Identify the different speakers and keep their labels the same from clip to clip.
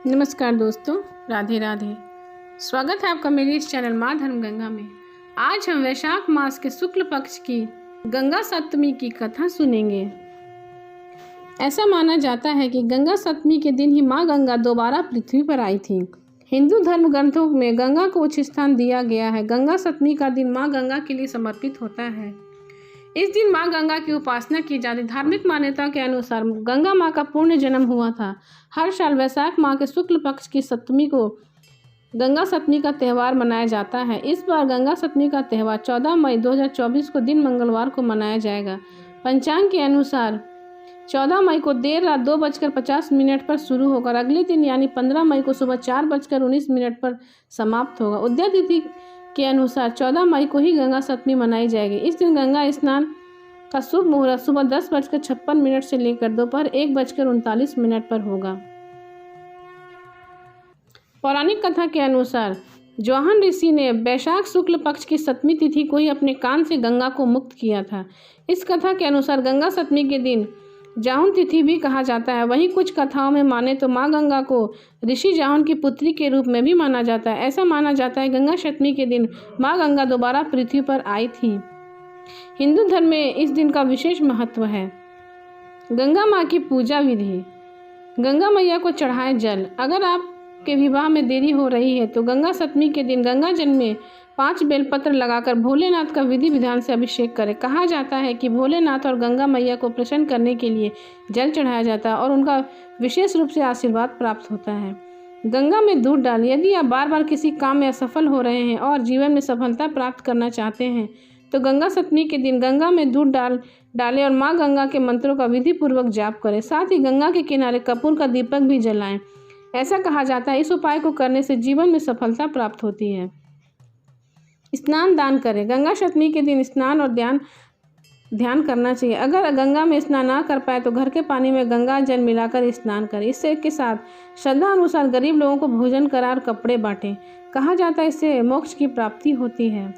Speaker 1: नमस्कार दोस्तों, राधे राधे। स्वागत है आपका मेरे इस चैनल माँ धर्म गंगा में। आज हम वैशाख मास के शुक्ल पक्ष की गंगा सप्तमी की कथा सुनेंगे। ऐसा माना जाता है कि गंगा सप्तमी के दिन ही माँ गंगा दोबारा पृथ्वी पर आई थी। हिंदू धर्म ग्रंथों में गंगा को उच्च स्थान दिया गया है। गंगा सप्तमी का दिन माँ गंगा के लिए समर्पित होता है। इस दिन माँ गंगा की उपासना की जाती। धार्मिक मान्यता के अनुसार गंगा माँ का पूर्ण जन्म हुआ था। हर साल वैशाख माह के शुक्ल पक्ष की सप्तमी को गंगा सप्तमी का त्यौहार मनाया जाता है। इस बार गंगा सप्तमी का त्यौहार 14 मई 2024 को दिन मंगलवार को मनाया जाएगा। पंचांग के अनुसार 14 मई को देर रात 2:50 पर शुरू होकर अगले दिन यानी 15 मई को सुबह 4:19 पर समाप्त होगा। उदय तिथि के अनुसार 14 मई को ही गंगा सप्तमी मनाई जाएगी। इस दिन गंगा स्नान का शुभ मुहूर्त सुबह 10:56 से लेकर दोपहर 1:39 पर होगा। पौराणिक कथा के अनुसार जौहन ऋषि ने वैशाख शुक्ल पक्ष की सप्तमी तिथि को ही अपने कान से गंगा को मुक्त किया था। इस कथा के अनुसार गंगा सप्तमी के दिन जाहुन तिथि भी कहा जाता है। वहीं कुछ कथाओं में माने तो माँ गंगा को ऋषि जाहुन की पुत्री के रूप में भी माना जाता है। ऐसा माना जाता है गंगा सप्तमी के दिन माँ गंगा दोबारा पृथ्वी पर आई थी। हिंदू धर्म में इस दिन का विशेष महत्व है। गंगा माँ की पूजा विधि। गंगा मैया को चढ़ाए जल। अगर आपके विवाह में देरी हो रही है तो गंगा सप्तमी के दिन गंगा जल में 5 बेलपत्र लगाकर भोलेनाथ का विधि विधान से अभिषेक करें। कहा जाता है कि भोलेनाथ और गंगा मैया को प्रसन्न करने के लिए जल चढ़ाया जाता है और उनका विशेष रूप से आशीर्वाद प्राप्त होता है। गंगा में दूध डालें। यदि आप बार बार किसी काम में असफल हो रहे हैं और जीवन में सफलता प्राप्त करना चाहते हैं तो गंगा सप्तमी के दिन गंगा में दूध डालें और माँ गंगा के मंत्रों का विधि पूर्वक जाप करें। साथ ही गंगा के किनारे कपूर का दीपक भी जलाएं। ऐसा कहा जाता है इस उपाय को करने से जीवन में सफलता प्राप्त होती है। स्नान दान करें। गंगा सप्तमी के दिन स्नान और ध्यान करना चाहिए। अगर गंगा में स्नान ना कर पाए तो घर के पानी में गंगा जल मिलाकर स्नान करें। इससे के साथ श्रद्धा अनुसार गरीब लोगों को भोजन करा और कपड़े बांटें। कहा जाता है इससे मोक्ष की प्राप्ति होती है।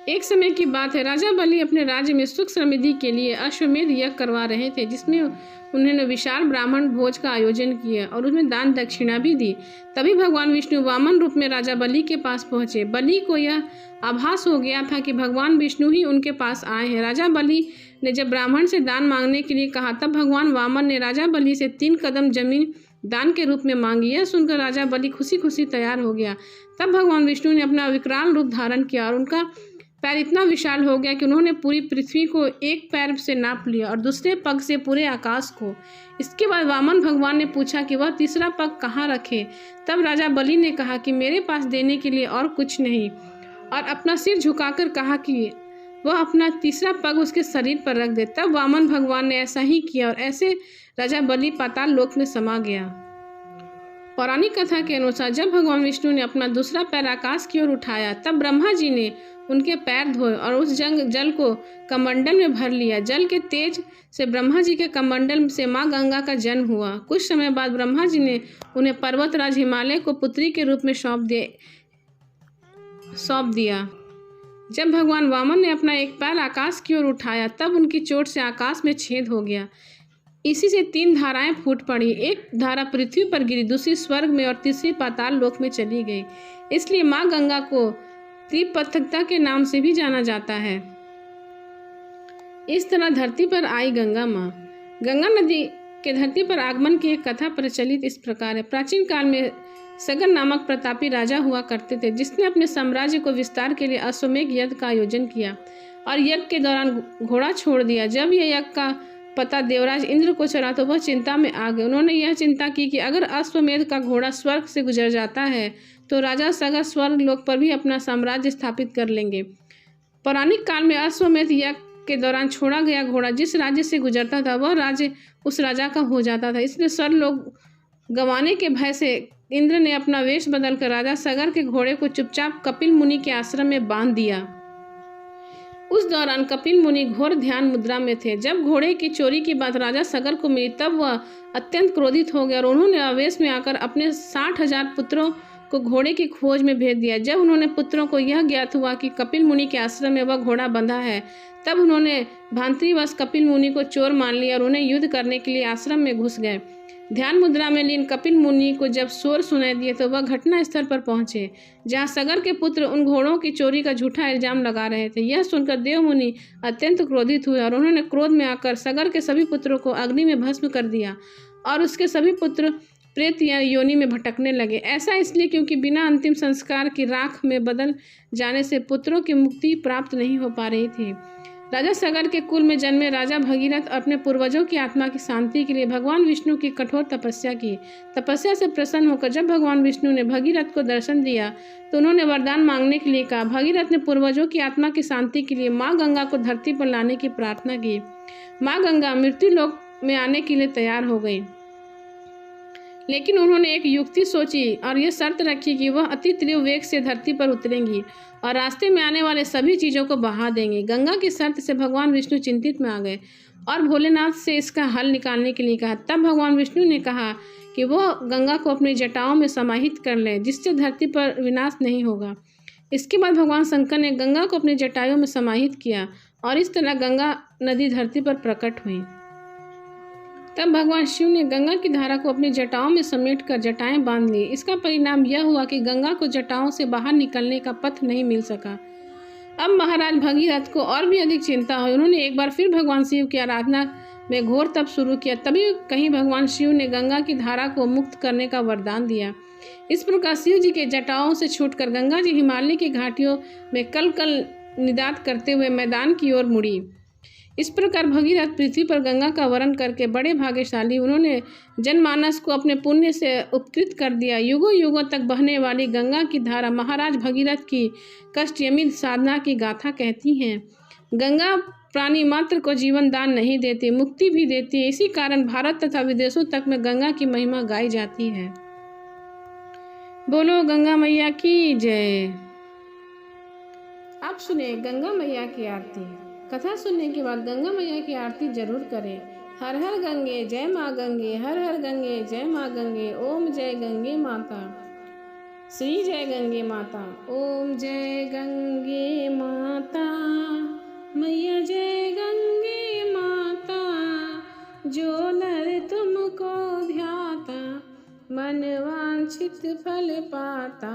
Speaker 1: एक समय की बात है, राजा बलि अपने राज्य में सुख समृद्धि के लिए अश्वमेध यज्ञ करवा रहे थे, जिसमें उन्होंने विशाल ब्राह्मण भोज का आयोजन किया और उसमें दान दक्षिणा भी दी। तभी भगवान विष्णु वामन रूप में राजा बलि के पास पहुंचे। बलि को यह आभास हो गया था कि भगवान विष्णु ही उनके पास आए हैं। राजा बलि ने जब ब्राह्मण से दान मांगने के लिए कहा तब भगवान वामन ने राजा बलि से 3 कदम जमीन दान के रूप में मांगी। यह सुनकर राजा बलि खुशी खुशी तैयार हो गया। तब भगवान विष्णु ने अपना विकराल रूप धारण किया और उनका पैर इतना विशाल हो गया कि उन्होंने पूरी पृथ्वी को एक पैर से नाप लिया और दूसरे पग से पूरे आकाश को। इसके बाद वामन भगवान ने पूछा कि वह तीसरा पग कहाँ रखे। तब राजा बलि ने कहा कि मेरे पास देने के लिए और कुछ नहीं, और अपना सिर झुकाकर कहा कि वह अपना तीसरा पग उसके शरीर पर रख दे। तब वामन भगवान ने ऐसा ही किया और ऐसे राजा बलि पाताल लोक में समा गया। पौराणिक कथा के अनुसार जब भगवान विष्णु ने अपना दूसरा पैर आकाश की ओर उठाया तब ब्रह्मा जी ने उनके पैर धोए और उस जल को कमंडल में भर लिया। जल के तेज से ब्रह्मा जी के कमंडल से माँ गंगा का जन्म हुआ। कुछ समय बाद ब्रह्मा जी ने उन्हें पर्वतराज हिमालय को पुत्री के रूप में सौंप दिया। जब भगवान वामन ने अपना एक पैर आकाश की ओर उठाया तब उनकी चोट से आकाश में छेद हो गया। इसी से 3 धाराएं फूट पड़ी। एक धारा पृथ्वी पर गिरी, दूसरी स्वर्ग में और तीसरी पाताल लोक में चली गई। इसलिए माँ गंगा को त्रिपथकता के नाम से भी जाना जाता है। इस तरह धरती पर आई गंगा माँ। गंगा नदी के धरती पर आगमन की एक कथा प्रचलित इस प्रकार है। प्राचीन काल में सगर नामक प्रतापी राजा हुआ करते थे, जिसने अपने साम्राज्य को विस्तार के लिए अश्वमेध यज्ञ का आयोजन किया और यज्ञ के दौरान घोड़ा छोड़ दिया। जब यह यज्ञ का पता देवराज इंद्र को चला तो वह चिंता में आ गए। उन्होंने यह चिंता की कि अगर अश्वमेध का घोड़ा स्वर्ग से गुजर जाता है तो राजा सगर स्वर्ग लोक पर भी अपना साम्राज्य स्थापित कर लेंगे। पौराणिक काल में अश्वमेध यज्ञ के दौरान छोड़ा गया घोड़ा जिस राज्य से गुजरता था वह राज्य उस राजा का हो जाता था। इसलिए स्वर्ग लोक गंवाने के भय से इंद्र ने अपना वेश बदलकर राजा सगर के घोड़े को चुपचाप कपिल मुनि के आश्रम में बांध दिया। उस दौरान कपिल मुनि घोर ध्यान मुद्रा में थे। जब घोड़े की चोरी की बात राजा सगर को मिली तब वह अत्यंत क्रोधित हो गया और उन्होंने आवेश में आकर अपने 60,000 पुत्रों को घोड़े की खोज में भेज दिया। जब उन्होंने पुत्रों को यह ज्ञात हुआ कि कपिल मुनि के आश्रम में वह घोड़ा बंधा है तब उन्होंने भांतिवश कपिल मुनि को चोर मान लिया और उन्हें युद्ध करने के लिए आश्रम में घुस गए। ध्यान मुद्रा में लीन कपिल मुनि को जब शोर सुनाई दिए तो वह घटना स्थल पर पहुंचे, जहां सगर के पुत्र उन घोड़ों की चोरी का झूठा इल्जाम लगा रहे थे। यह सुनकर देव मुनि अत्यंत क्रोधित हुए और उन्होंने क्रोध में आकर सगर के सभी पुत्रों को अग्नि में भस्म कर दिया और उसके सभी पुत्र प्रेत या योनि में भटकने लगे। ऐसा इसलिए क्योंकि बिना अंतिम संस्कार की राख में बदल जाने से पुत्रों की मुक्ति प्राप्त नहीं हो पा रही थी। राजा सगर के कुल में जन्मे राजा भगीरथ अपने पूर्वजों की आत्मा की शांति के लिए भगवान विष्णु की कठोर तपस्या की। तपस्या से प्रसन्न होकर जब भगवान विष्णु ने भगीरथ को दर्शन दिया तो उन्होंने वरदान मांगने के लिए कहा। भगीरथ ने पूर्वजों की आत्मा की शांति के लिए माँ गंगा को धरती पर लाने की प्रार्थना की। माँ गंगा मृत्यु लोक में आने के लिए तैयार हो गई, लेकिन उन्होंने एक युक्ति सोची और यह शर्त रखी कि वह अति तीव्र वेग से धरती पर उतरेंगी और रास्ते में आने वाले सभी चीज़ों को बहा देंगी। गंगा की शर्त से भगवान विष्णु चिंतित में आ गए और भोलेनाथ से इसका हल निकालने के लिए कहा। तब भगवान विष्णु ने कहा कि वह गंगा को अपनी जटाओं में समाहित कर लें, जिससे धरती पर विनाश नहीं होगा। इसके बाद भगवान शंकर ने गंगा को अपनी जटाओं में समाहित किया और इस तरह गंगा नदी धरती पर प्रकट हुई। तब भगवान शिव ने गंगा की धारा को अपनी जटाओं में समेटकर जटाएं बांध ली। इसका परिणाम यह हुआ कि गंगा को जटाओं से बाहर निकलने का पथ नहीं मिल सका। अब महाराज भगीरथ को और भी अधिक चिंता हुई। उन्होंने एक बार फिर भगवान शिव की आराधना में घोर तप शुरू किया। तभी कहीं भगवान शिव ने गंगा की धारा को मुक्त करने का वरदान दिया। इस प्रकार शिव जी के जटाओं से छूटकर गंगा जी हिमालय की घाटियों में कल कल निदात करते हुए मैदान की ओर मुड़ी। इस प्रकार भगीरथ पृथ्वी पर गंगा का वरण करके बड़े भाग्यशाली। उन्होंने जनमानस को अपने पुण्य से उपकृत कर दिया। युगों युगों तक बहने वाली गंगा की धारा महाराज भगीरथ की कष्टयमित साधना की गाथा कहती हैं। गंगा प्राणी मात्र को जीवन दान नहीं देती, मुक्ति भी देती है। इसी कारण भारत तथा विदेशों तक में गंगा की महिमा गाई जाती है। बोलो गंगा मैया की जय। आप सुने गंगा मैया की आरती। कथा सुनने के बाद गंगा मैया की आरती जरूर करें। हर हर गंगे जय माँ गंगे, हर हर गंगे जय माँ गंगे। ओम जय गंगे माता, श्री जय गंगे माता। ओम जय गंगे माता, मैया जय गंगे माता। जो नर तुमको ध्याता, मन वांछित फल पाता।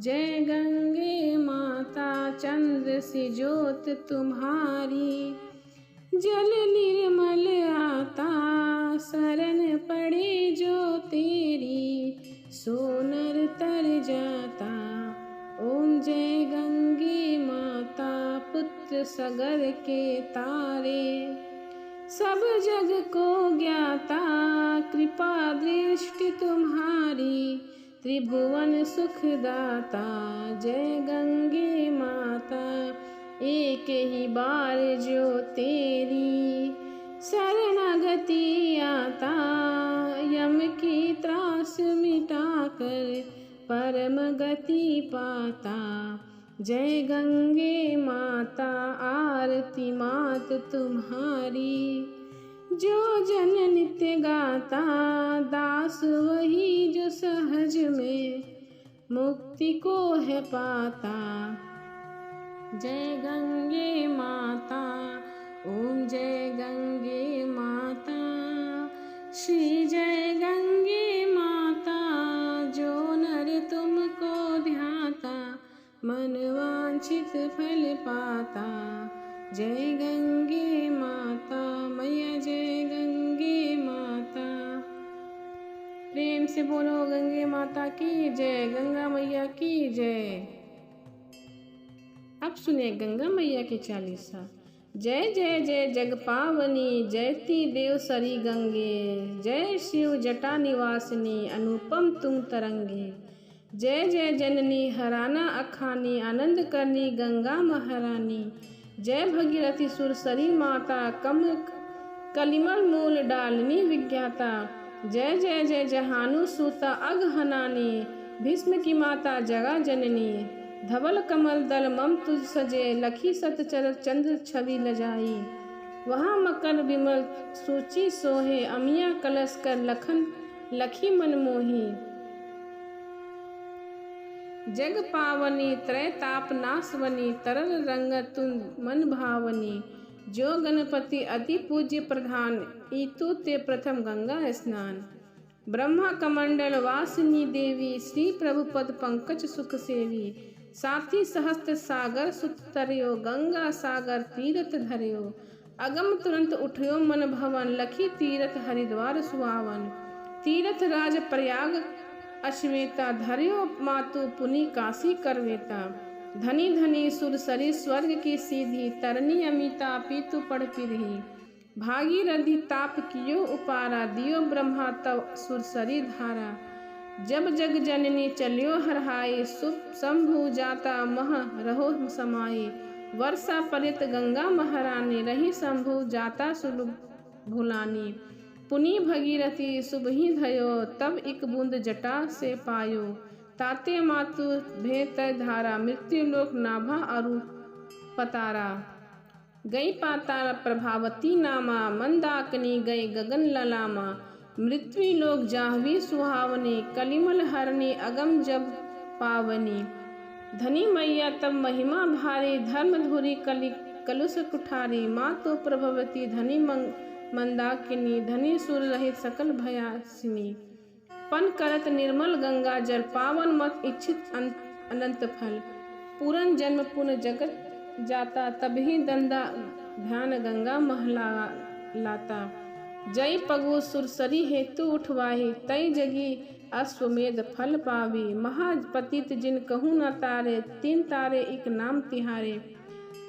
Speaker 1: जय गंगे माता, चंद्र सी ज्योत तुम्हारी। जल निर्मल आता, शरण पड़े जो तेरी। सोनर तर जाता। ओम जय गंगे माता, पुत्र सगर के तारे। सब जग को ज्ञाता, कृपा दृष्टि तुम्हारी। त्रिभुवन सुखदाता, जय गंगे माता। एक ही बार जो तेरी शरणागति आता। यम की त्रास मिटाकर परम गति पाता। जय गंगे माता, आरती मात तुम्हारी। जो जन नित्य गाता, दास वही जो सहज में मुक्ति को है पाता। जय गंगे माता, ओम जय गंगे माता। श्री जय गंगे माता, जो नर तुमको ध्याता। मन वांछित फल पाता। जय गंगे माता, मैया जय गंगे माता। प्रेम से बोलो गंगे माता की जय, गंगा मैया की जय। अब सुने गंगा मैया की चालीसा। जय जय जय जग पावनी, जयती देव सरी गंगे। जय शिव जटा निवासिनी, अनुपम तुम तरंगे। जय जय जननी हराना अखानी, आनंद करनी गंगा महारानी। जय भगीरथी सुरसरी माता, कलिमल मूल डालनी विज्ञाता। जय जय जय जहानु सूता अगहनानी, भीष्म की माता जगा जननी। धवल कमल दल मम तुझ सजे, लखी सतचर चंद्र छवि लजाई। वहाँ मकर विमल सूची सोहे, अमिया कलश कर लखन लखी मनमोही। जग पावनी त्रय ताप नासवनी, तरल रंग तुम मन भावनी। जो गणपति अति पूज्य प्रधान, ईतु ते प्रथम गंगा स्नान। ब्रह्मा कमंडल वासिनी देवी, श्री प्रभु पद पंकज सुख सेवी। साथी सहस्त्र सागर सुत तरयो, गंगा सागर तीरथ धरयो। अगम तुरंत उठयो मन भवन, लखी तीरथ हरिद्वार सुहावन। तीरथ राज प्रयाग अश्वेता, धरयो मातु पुनि काशी करवेता। धनी धनी सुरसरी स्वर्ग की सीधी, तरनी अमिता पीतु पढ़ पिरही। भागीरथी ताप कियो उपारा, दियो ब्रह्मा तव सुरसरी धारा। जब जग जननी चलियो हरहाई, शंभु जाता मह रहो समाई। वर्षा परित गंगा महारानी, रही शंभु जाता सुलभ भुलानी। पुनि भगीरथी सुबहि धयो, तब एक बूंद जटा से पायो। ताते मातु भेत धारा, मृत्यु लोक नाभा अरु पतारा। गई पाताल प्रभावती नामा, मंदाकिनी गई गगन ललामा। मृत्यु लोक जाहवी सुहावनी, कलिमल हरनी अगम जब पावनी। धनी मैया तब महिमा भारी, धर्म धुरी कलुष कुठारी। मातो प्रभवती धनी मंदाकिनी, धनी सुर रहित सकल भयासिनी। पन करत निर्मल गंगा जल, पावन मत इच्छित अनंत फल। पूरन जन्म पुन जगत जाता, तबहि दंदा ध्यान गंगा महला लाता। जय पगु सुरसरी हेतु उठवाही, तय जगी अश्वमेध फल पावी। महापतित जिन कहूँ न तारे, तीन तारे एक नाम तिहारे।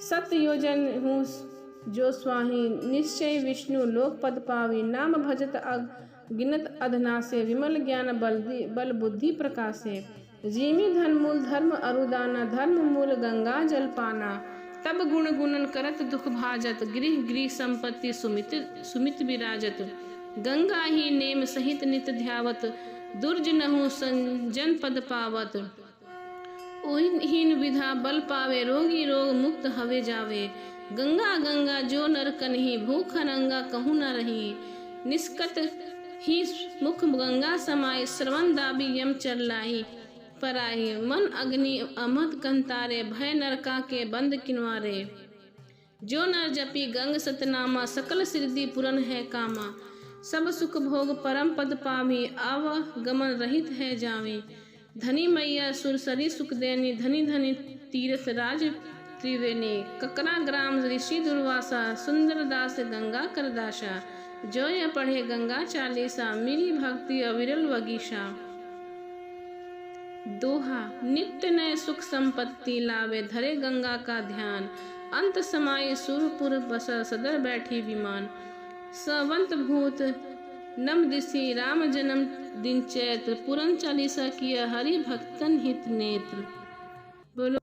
Speaker 1: सत योजन हूँ जो स्वाही, निश्चय विष्णु लोक पद पावी। नाम भजत गिनत अधनासे, विमल ज्ञान बल बुद्धि प्रकाशे। जीमी धन मूल धर्म अरुदाना, धर्म मूल गंगा जल पाना। तब गुण गुणन करत दुख भाजत, गृह गृह संपत्ति सुमित विराजत। गंगा ही नेम सहित नित ध्यावत, दुर्जनहु संजन पद पावत। हीन विधा बल पावे, रोगी रोग मुक्त हवे जावे। गंगा गंगा जो नर कन्ही, भूख नंगा कहूँ न रही। निष्कत ही मुख गंगा समाये, श्रवण दाबी यम चरलाई पराई। मन अग्नि अमद कंतारे, भय नरका के बंद किनवारे। जो नर जपी गंग सतनामा, सकल सिद्धि पूरन है कामा। सब सुख भोग परम पद पावी, आवागमन रहित है जावी। धनी मैया सुरसरी सुख देनी, धनी धनी तीर्थ राज त्रिवेणी। ककरा ग्राम ऋषि दुर्वासा, सुंदर दास गंगा करदासा। जो यह पढ़े गंगा चालीसा, मेरी भक्ति अविरल वगीशा। दोहा नित्य नए सुख संपत्ति लावे, धरे गंगा का ध्यान। अंत समाये सुरपुर बसर, सदर बैठी विमान। सवंत भूत नम दिशि, राम जन्म दिन चैत्र। पुरन चालीसा किया हरि भक्तन हित नेत्र। बोलो।